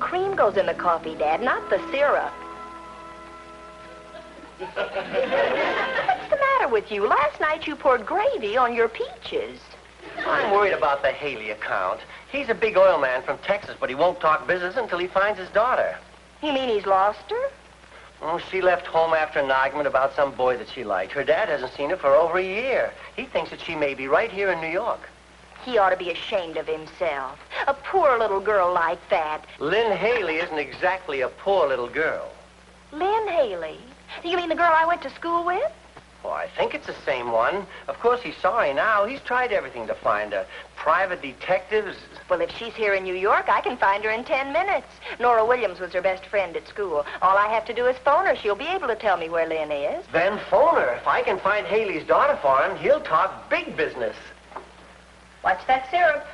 cream goes in the coffee, Dad, not the syrup. What's the matter with you? Last night you poured gravy on your peaches. I'm worried about the Haley account. He's a big oil man from Texas, but he won't talk business until he finds his daughter. You mean he's lost her? Oh, she left home after an argument about some boy that she liked. Her dad hasn't seen her for over a year. He thinks that she may be right here in New York. He ought to be ashamed of himself. A poor little girl like that. Lynn Haley isn't exactly a poor little girl. Lynn Haley? You mean the girl I went to school with? Oh, I think it's the same one. Of course, he's sorry now. He's tried everything to find her. Private detectives. Well, if she's here in New York, I can find her in 10 minutes. Nora Williams was her best friend at school. All I have to do is phone her. She'll be able to tell me where Lynn is. Then phone her. If I can find Haley's daughter for him, he'll talk big business. Watch that syrup.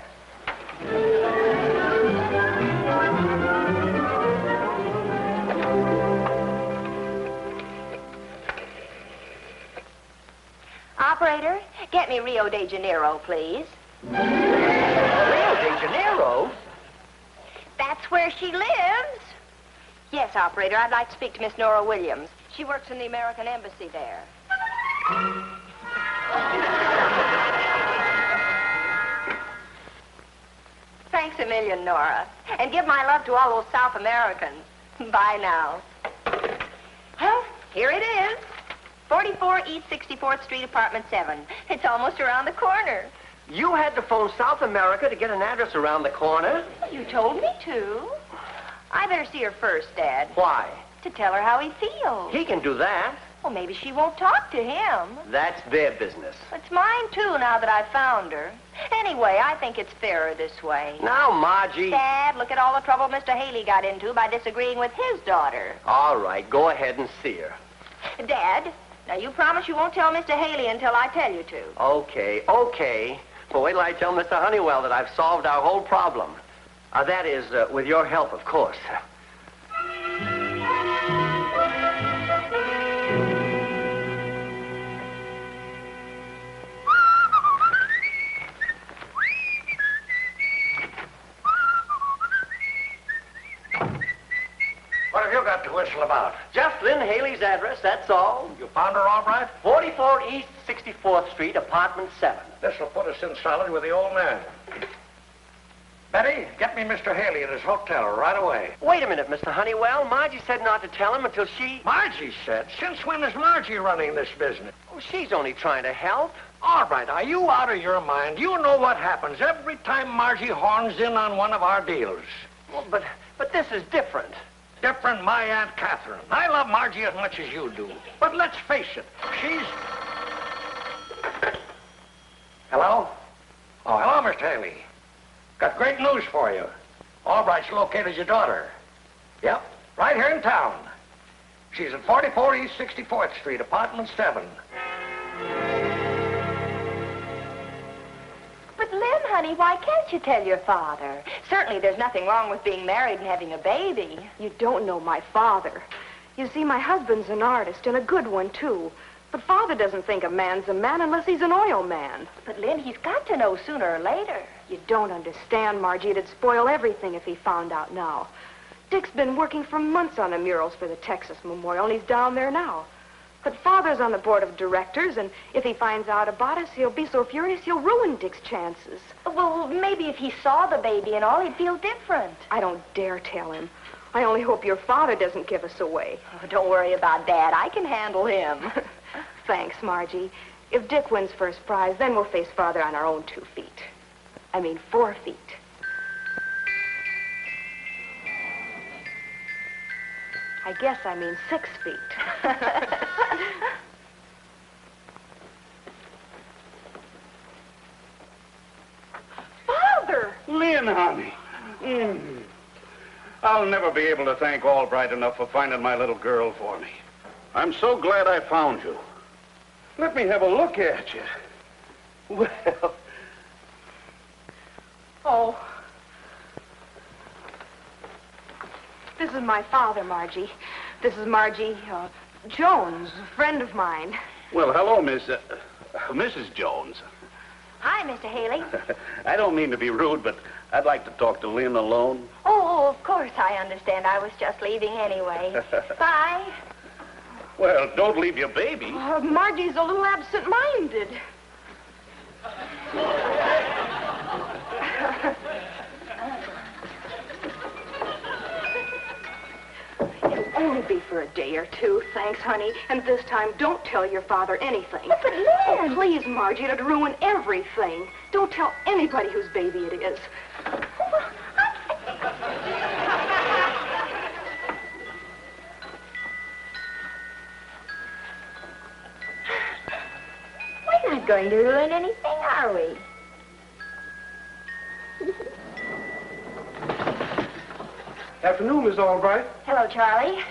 Operator, get me Rio de Janeiro, please. Rio de Janeiro? That's where she lives. Yes, operator, I'd like to speak to Miss Nora Williams. She works in the American Embassy there. Thanks a million, Nora. And give my love to all those South Americans. Bye now. Well, here it is. 44 East 64th Street, Apartment 7. It's almost around the corner. You had to phone South America to get an address around the corner? You told me to. I better see her first, Dad. Why? To tell her how he feels. He can do that. Well, maybe she won't talk to him. That's their business. It's mine, too, now that I've found her. Anyway, I think it's fairer this way. Now, Margie... Dad, look at all the trouble Mr. Haley got into by disagreeing with his daughter. All right, go ahead and see her. Dad, now you promise you won't tell Mr. Haley until I tell you to. Okay. But wait till I tell Mr. Honeywell that I've solved our whole problem. That is, with your help, of course. What have you got to whistle about? Just Lynn Haley's address, that's all. You found her all right? 44 East 64th Street, Apartment 7. This'll put us in solid with the old man. Betty, get me Mr. Haley at his hotel right away. Wait a minute, Mr. Honeywell. Margie said not to tell him until she... Margie said? Since when is Margie running this business? Oh, she's only trying to help. All right, are you out of your mind? You know what happens every time Margie horns in on one of our deals. Well, but this is different. Different, my Aunt Catherine. I love Margie as much as you do. But let's face it, she's... Hello? Oh, hello, Mr. Haley. Got great news for you. Albright's located your daughter. Yep, right here in town. She's at 44 East 64th Street, Apartment 7. But, Lynn, honey, why can't you tell your father? Certainly there's nothing wrong with being married and having a baby. You don't know my father. You see, my husband's an artist, and a good one, too. But Father doesn't think a man's a man unless he's an oil man. But, Lynn, he's got to know sooner or later. You don't understand, Margie. It'd spoil everything if he found out now. Dick's been working for months on the murals for the Texas Memorial, and he's down there now. But Father's on the board of directors, and if he finds out about us, he'll be so furious he'll ruin Dick's chances. Well, maybe if he saw the baby and all, he'd feel different. I don't dare tell him. I only hope your father doesn't give us away. Oh, don't worry about Dad. I can handle him. Thanks, Margie. If Dick wins first prize, then we'll face Father on our own 2 feet. I mean, 4 feet. I guess I mean 6 feet. Father! Lynn, honey. I'll never be able to thank Albright enough for finding my little girl for me. I'm so glad I found you. Let me have a look at you. Well... Oh. This is my father, Margie. This is Margie Jones, a friend of mine. Well, hello, Mrs. Jones. Hi, Mr. Haley. I don't mean to be rude, but I'd like to talk to Lynn alone. Oh, of course, I I understand. I was just leaving anyway. Bye. Well, don't leave your baby. Margie's a little absent-minded. It'll only be for a day or two. Thanks, honey. And this time, don't tell your father anything. Oh, but Lynn! Oh, please, Margie, it'd ruin everything. Don't tell anybody whose baby it is. We're not going to ruin anything, are we? Afternoon, Miss Albright. Hello, Charlie.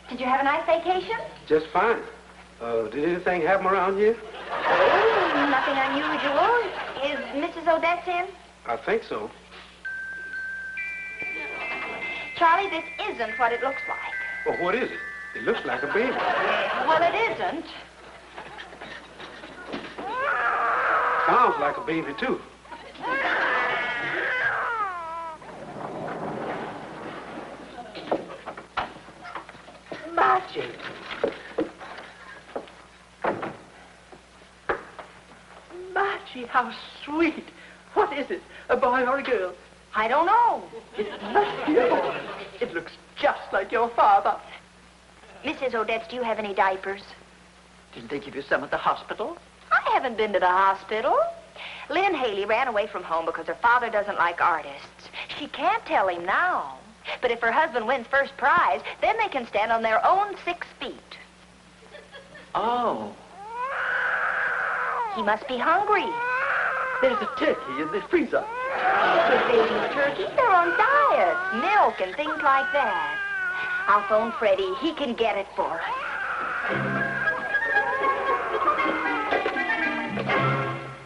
Did you have a nice vacation? Just fine. Did anything happen around here? Oh, nothing unusual. Is Mrs. Odette in? I think so. Charlie, this isn't what it looks like. Well, what is it? It looks like a baby. Well, it isn't. Sounds like a baby, too. Margie. Margie, how sweet. What is it, a boy or a girl? I don't know. It must be a boy. It looks just like your father. Mrs. Odette, do you have any diapers? Didn't they give you some at the hospital? I haven't been to the hospital. Lynn Haley ran away from home because her father doesn't like artists. She can't tell him now. But if her husband wins first prize, then they can stand on their own 6 feet. Oh. He must be hungry. There's a turkey in the freezer. The baby turkeys, they're on diet, milk and things like that. I'll phone Freddie. He can get it for her.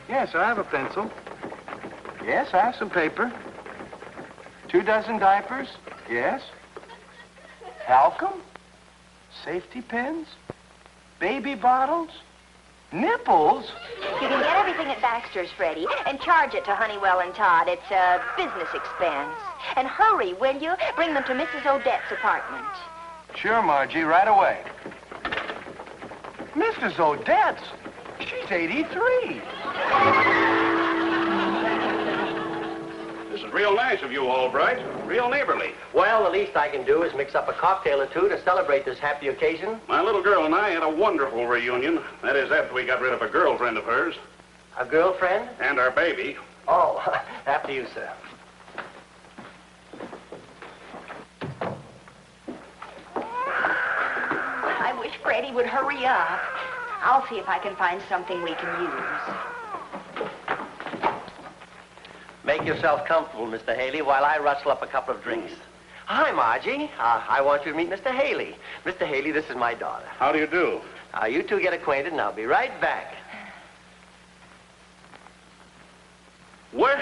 Yes, I have a pencil. Yes, I have some paper. 2 dozen diapers. Yes. Talcum. Safety pins. Baby bottles. Nipples. You can get everything at Baxter's, Freddie, and charge it to Honeywell and Todd. It's a business expense. And hurry, will you? Bring them to Mrs. Odette's apartment. Sure, Margie, right away. Mrs. Odette's? She's 83. This is real nice of you, Albright. Real neighborly. Well, the least I can do is mix up a cocktail or two to celebrate this happy occasion. My little girl and I had a wonderful reunion. That is, after we got rid of a girlfriend of hers. A girlfriend? And our baby. Oh, after you, sir. I wish Freddie would hurry up. I'll see if I can find something we can use. Make yourself comfortable, Mr. Haley, while I rustle up a couple of drinks. Hi, Margie. I want you to meet Mr. Haley. Mr. Haley, this is my daughter. How do you do? You two get acquainted, and I'll be right back. Well,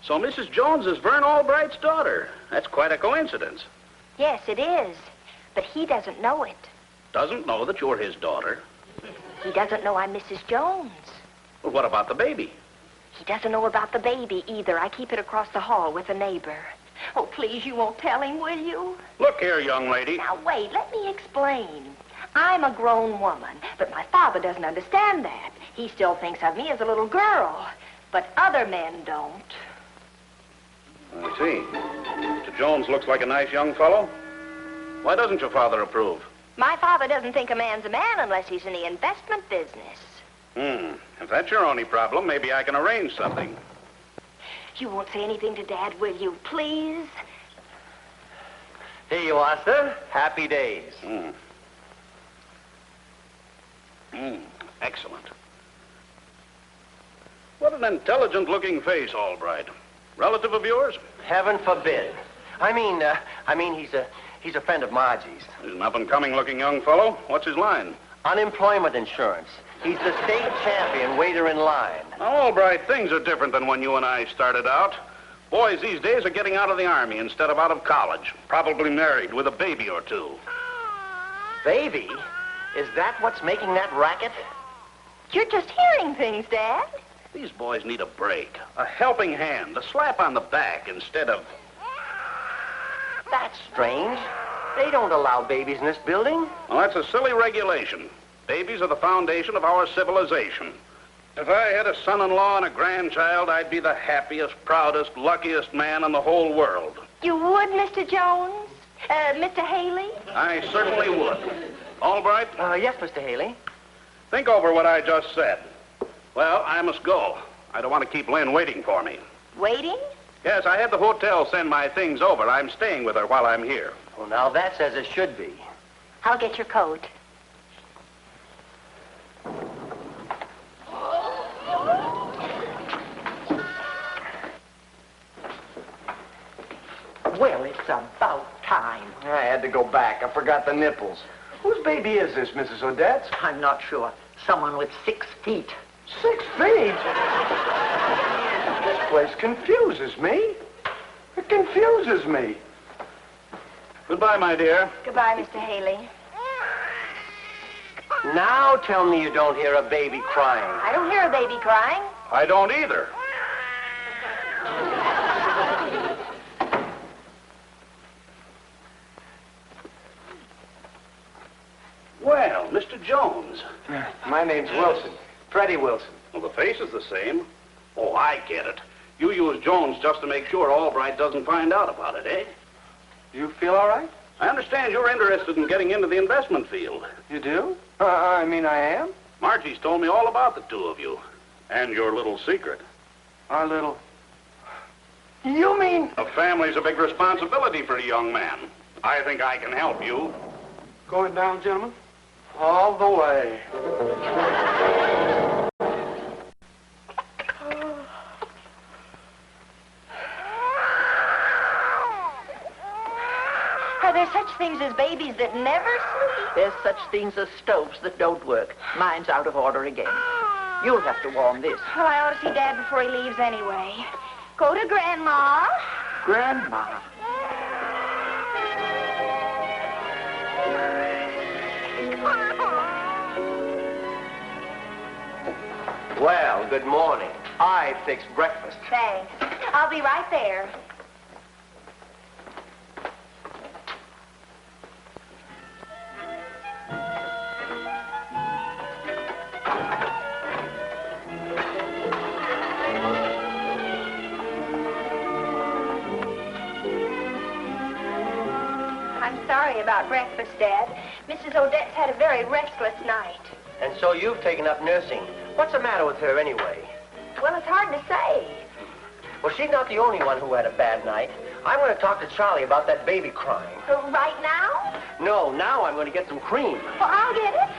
so Mrs. Jones is Vern Albright's daughter. That's quite a coincidence. Yes, it is. But he doesn't know it. Doesn't know that you're his daughter. He doesn't know I'm Mrs. Jones. Well, what about the baby? He doesn't know about the baby either. I keep it across the hall with a neighbor. Oh, please, you won't tell him, will you? Look here, young lady. Now, wait, let me explain. I'm a grown woman, but my father doesn't understand that. He still thinks of me as a little girl, but other men don't. I see. Mr. Jones looks like a nice young fellow. Why doesn't your father approve? My father doesn't think a man's a man unless he's in the investment business. If that's your only problem, maybe I can arrange something. You won't say anything to Dad, will you, please? Here you are, sir. Happy days. Excellent. What an intelligent-looking face, Albright. Relative of yours? Heaven forbid. I mean, he's a friend of Margie's. He's an up-and-coming-looking young fellow. What's his line? Unemployment insurance. He's the state champion waiter in line. Now, Albright, things are different than when you and I started out. Boys these days are getting out of the Army instead of out of college. Probably married with a baby or two. Baby? Is that what's making that racket? You're just hearing things, Dad. These boys need a break, a helping hand, a slap on the back instead of... That's strange. They don't allow babies in this building. Well, that's a silly regulation. Babies are the foundation of our civilization. If I had a son-in-law and a grandchild, I'd be the happiest, proudest, luckiest man in the whole world. You would, Mr. Jones? Mr. Haley? I certainly would. Albright, Yes, Mr. Haley. think over what I just said. Well, I must go. I don't want to keep Lynn waiting for me. Waiting? Yes, I had the hotel send my things over. I'm staying with her while I'm here. Well, now that's as it should be. I'll get your coat. Well, it's about time. I had to go back. I forgot the nipples. Whose baby is this, Mrs. Odette? I'm not sure. Someone with 6 feet. 6 feet? This place confuses me. It confuses me. Goodbye, my dear. Goodbye, Mr. Haley. Now tell me you don't hear a baby crying. I don't hear a baby crying. I don't either. Well, Mr. Jones. My name's Wilson. Freddie Wilson. Well, the face is the same. Oh, I get it. You use Jones just to make sure Albright doesn't find out about it, eh? You feel all right? I understand you're interested in getting into the investment field. You do? I mean, I am. Margie's told me all about the two of you. And your little secret. Our little... You mean... A family's a big responsibility for a young man. I think I can help you. Going down, gentlemen? All the way. Are there such things as babies that never sleep? There's such things as stoves that don't work. Mine's out of order again. You'll have to warm this. Well, I ought to see Dad before he leaves anyway. Go to Grandma. Grandma. Well, good morning. I fixed breakfast. Thanks. I'll be right there. I'm sorry about breakfast, Dad. Mrs. Odette's had a very restless night. And so you've taken up nursing. What's the matter with her anyway? Well, it's hard to say. Well, she's not the only one who had a bad night. I'm going to talk to Charlie about that baby crying. Right now? No, now I'm going to get some cream. Well, I'll get it.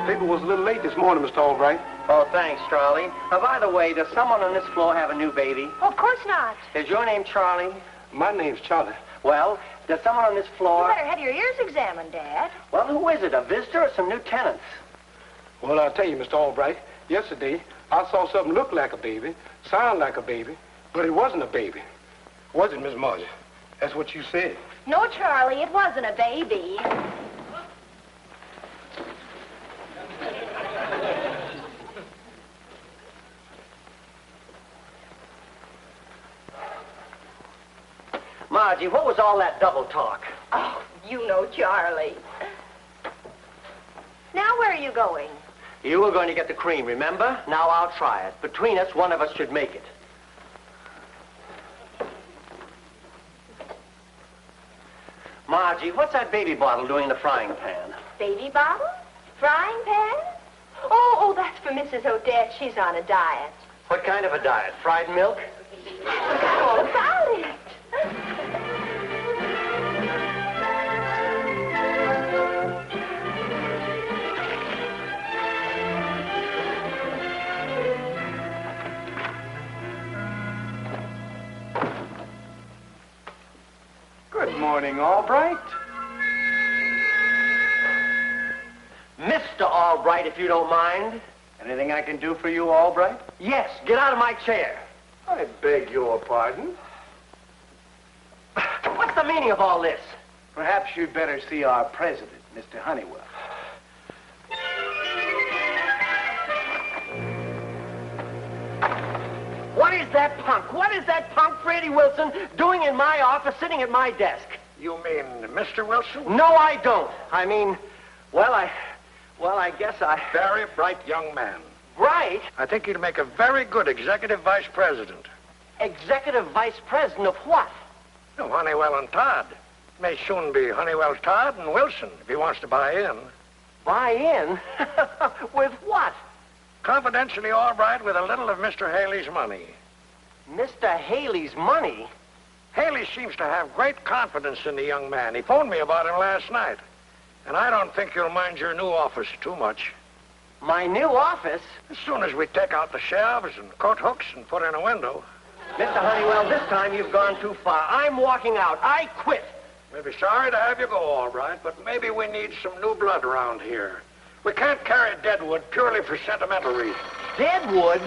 Paper was a little late this morning, Mr. Albright. Oh, thanks, Charlie. By the way, does someone on this floor have a new baby? Well, of course not. Is your name Charlie? My name's Charlie. Well, does someone on this You floor... better have your ears examined, Dad. Well, who is it, a visitor or some new tenants? Well, I'll tell you, Mr. Albright, yesterday I saw something look like a baby, sound like a baby, but it wasn't a baby. Was it, Miss Margie? That's what you said. No, Charlie, it wasn't a baby. Margie, what was all that double talk? Oh, you know Charlie. Now, where are you going? You were going to get the cream, remember? Now I'll try it. Between us, one of us should make it. Margie, what's that baby bottle doing in the frying pan? Baby bottle? Frying pan? Oh, that's for Mrs. Odette. She's on a diet. What kind of a diet? Fried milk? Forgot all about it. Good morning, Albright. Mr. Albright, if you don't mind. Anything I can do for you, Albright? Yes, get out of my chair. I beg your pardon. What's the meaning of all this? Perhaps you'd better see our president, Mr. Honeywell. What is that punk? What is that punk, Brady Wilson, doing in my office, sitting at my desk? You mean Mr. Wilson? No, I don't. I mean, I guess I... Very bright young man. Right? I think he'd make a very good executive vice president. Executive vice president of what? No, Honeywell and Todd. May soon be Honeywell, Todd, and Wilson, if he wants to buy in. Buy in? With what? Confidentially, Albright, with a little of Mr. Haley's money. Mr. Haley's money? Haley seems to have great confidence in the young man. He phoned me about him last night. And I don't think you'll mind your new office too much. My new office? As soon as we take out the shelves and coat hooks and put in a window. Mr. Honeywell, this time you've gone too far. I'm walking out. I quit. We'll be sorry to have you go, Albright, but maybe we need some new blood around here. We can't carry deadwood purely for sentimental reasons. Deadwood?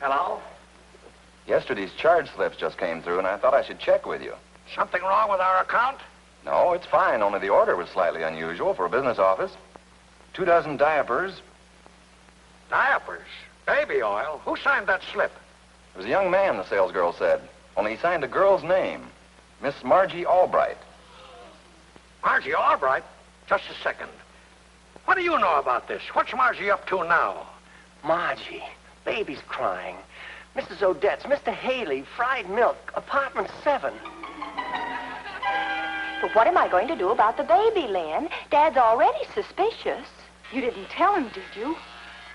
Hello? Yesterday's charge slips just came through, and I thought I should check with you. Something wrong with our account? No, it's fine, only the order was slightly unusual for a business office. 2 dozen diapers. Diapers? Baby oil? Who signed that slip? It was a young man, the salesgirl said. Only he signed a girl's name. Miss Margie Albright. Margie Albright? Just a second. What do you know about this? What's Margie up to now? Margie, baby's crying. Mrs. Odette's, Mr. Haley, fried milk, apartment 7. But what am I going to do about the baby, Lynn? Dad's already suspicious. You didn't tell him, did you?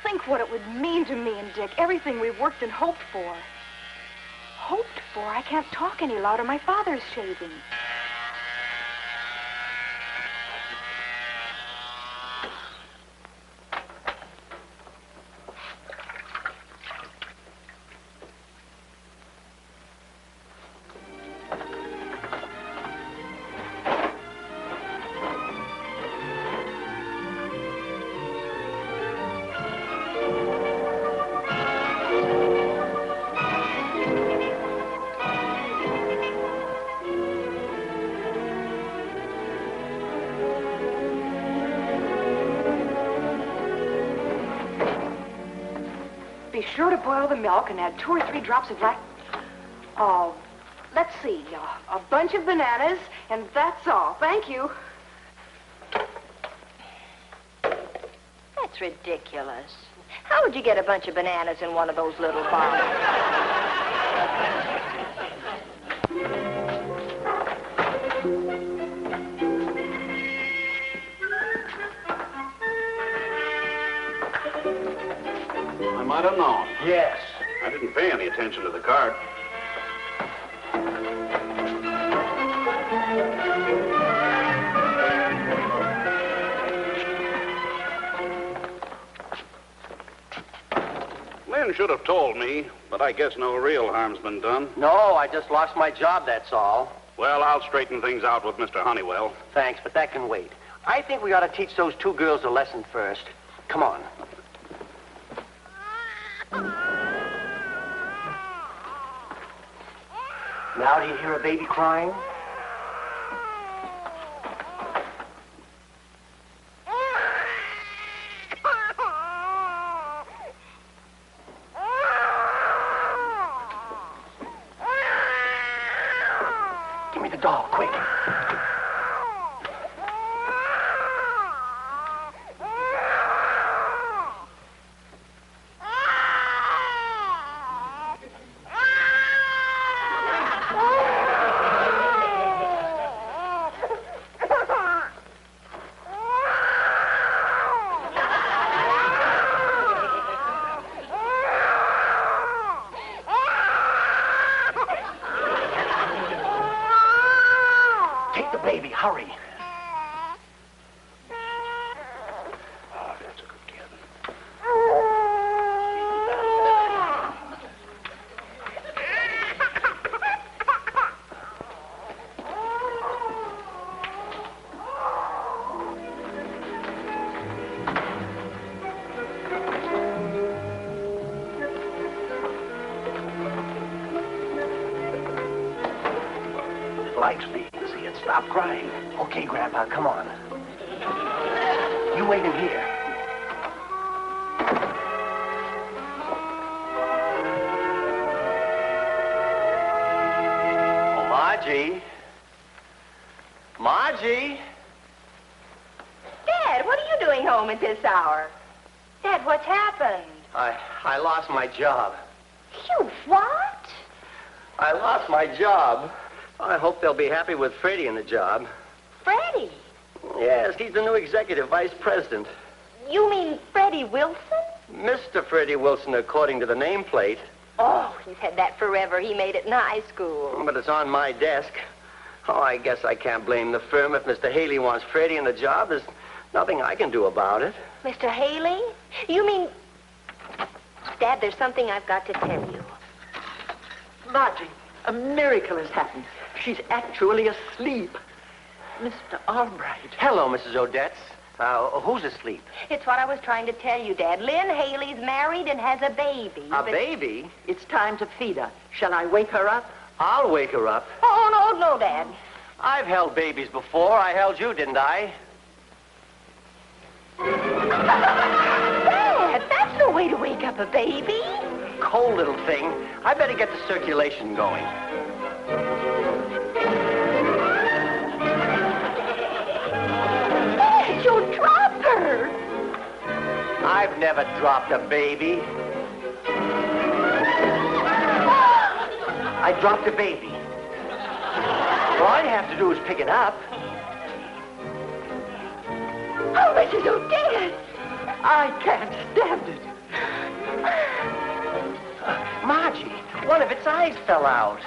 Think what it would mean to me and Dick, everything we've worked and hoped for. Hoped for? I can't talk any louder. My father's shaving. Be sure to boil the milk and add 2 or 3 drops of let's see, a bunch of bananas, and that's all. Thank you. That's ridiculous. How would you get a bunch of bananas in one of those little bottles? I might have known. Yes. I didn't pay any attention to the card. Lynn should have told me, but I guess no real harm's been done. No, I just lost my job, that's all. Well, I'll straighten things out with Mr. Honeywell. Thanks, but that can wait. I think we ought to teach those 2 girls a lesson first. Come on. Now do you hear a baby crying? Give me the doll, quick. Take the baby, hurry. Oh, that's a good kid. likes me. See it? Stop crying. Okay, Grandpa, come on. You wait in here. Oh, Margie. Margie. Dad, what are you doing home at this hour? Dad, what's happened? I lost my job. You what? I lost my job. I hope they'll be happy with Freddie in the job. Freddie? Yes, he's the new executive vice president. You mean Freddie Wilson? Mr. Freddie Wilson, according to the nameplate. Oh, he's had that forever. He made it in high school. But it's on my desk. Oh, I guess I can't blame the firm. If Mr. Haley wants Freddie in the job, there's nothing I can do about it. Mr. Haley? You mean... Dad, there's something I've got to tell you. Margie, a miracle has happened. She's actually asleep. Mr. Albright. Hello, Mrs. Odetts. Who's asleep? It's what I was trying to tell you, Dad. Lynn Haley's married and has a baby. A baby? It's time to feed her. Shall I wake her up? I'll wake her up. Oh, no, Dad. I've held babies before. I held you, didn't I? Dad, that's no way to wake up a baby. Cold little thing. I better get the circulation going. Dad, you'll drop her. I've never dropped a baby. I dropped a baby. All I have to do is pick it up. Oh, Mrs. Odette. I can't stand it. Margie, one of its eyes fell out.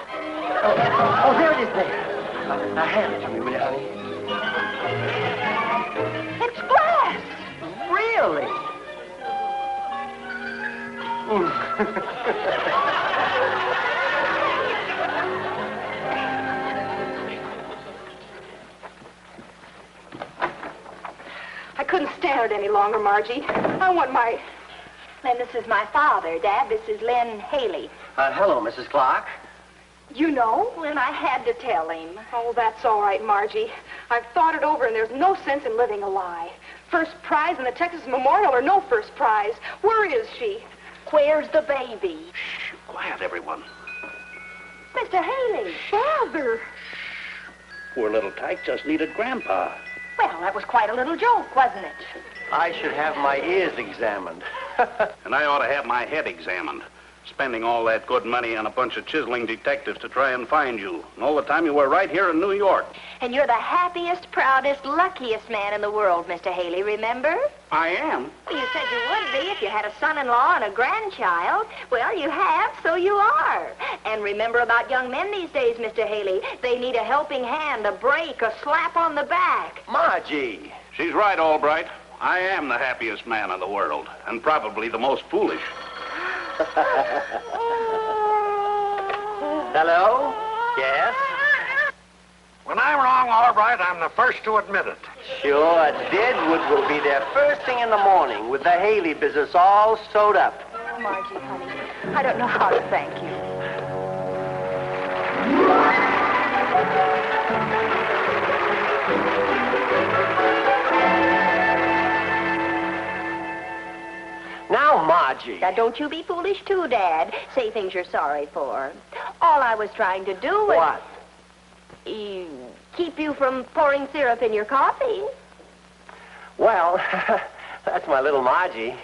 Oh, there it is there. Now hand it to me, will you, honey? It's glass. Really? I couldn't stand it any longer, Margie. I want my... Then this is my father, Dad. This is Lynn Haley. Hello, Mrs. Clark. You know? And I had to tell him. Oh, that's all right, Margie. I've thought it over, and there's no sense in living a lie. First prize in the Texas Memorial or no first prize. Where is she? Where's the baby? Shh, quiet, everyone. Mr. Haley. Father. Poor little tyke just needed Grandpa. Well, that was quite a little joke, wasn't it? I should have my ears examined. And I ought to have my head examined. Spending all that good money on a bunch of chiseling detectives to try and find you. And all the time you were right here in New York. And you're the happiest, proudest, luckiest man in the world, Mr. Haley, remember? I am. Well, you said you would be if you had a son-in-law and a grandchild. Well, you have, so you are. And remember about young men these days, Mr. Haley. They need a helping hand, a break, a slap on the back. Margie. She's right, Albright. I am the happiest man in the world. And probably the most foolish. Hello? Yes? When I'm wrong, Albright, I'm the first to admit it. Sure, Deadwood will be there first thing in the morning with the Haley business all sewed up. Oh, Margie, honey, I don't know how to thank you. Now, Margie. Now, don't you be foolish, too, Dad. Say things you're sorry for. All I was trying to do was... What? Keep you from pouring syrup in your coffee. Well, that's my little Margie.